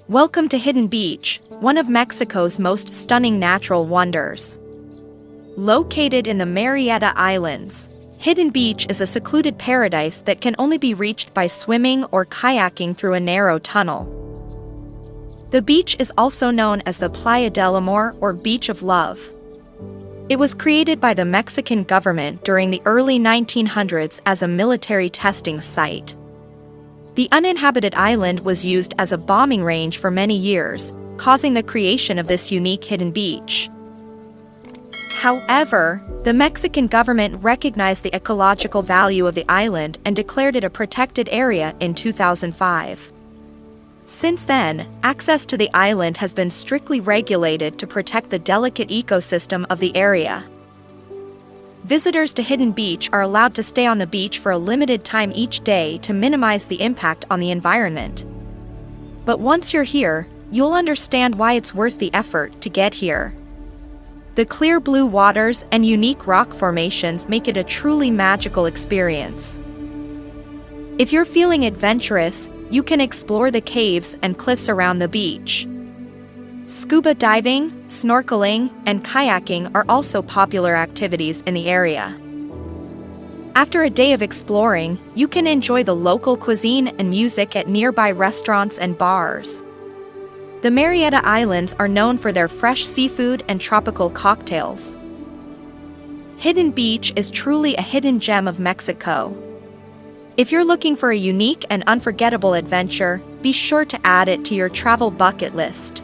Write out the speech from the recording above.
Welcome to Hidden Beach, one of Mexico's most stunning natural wonders. Located in the Marieta Islands, Hidden Beach is a secluded paradise that can only be reached by swimming or kayaking through a narrow tunnel. The beach is also known as the Playa del Amor or Beach of Love. It was created by the Mexican government during the early 1900s as a military testing site. The uninhabited island was used as a bombing range for many years, causing the creation of this unique hidden beach. However, the Mexican government recognized the ecological value of the island and declared it a protected area in 2005. Since then, access to the island has been strictly regulated to protect the delicate ecosystem of the area. Visitors to Hidden Beach are allowed to stay on the beach for a limited time each day to minimize the impact on the environment. But once you're here, you'll understand why it's worth the effort to get here. The clear blue waters and unique rock formations make it a truly magical experience. If you're feeling adventurous, you can explore the caves and cliffs around the beach. Scuba diving, snorkeling, and kayaking are also popular activities in the area. After a day of exploring, you can enjoy the local cuisine and music at nearby restaurants and bars. The Marieta Islands are known for their fresh seafood and tropical cocktails. Hidden Beach is truly a hidden gem of Mexico. If you're looking for a unique and unforgettable adventure, be sure to add it to your travel bucket list.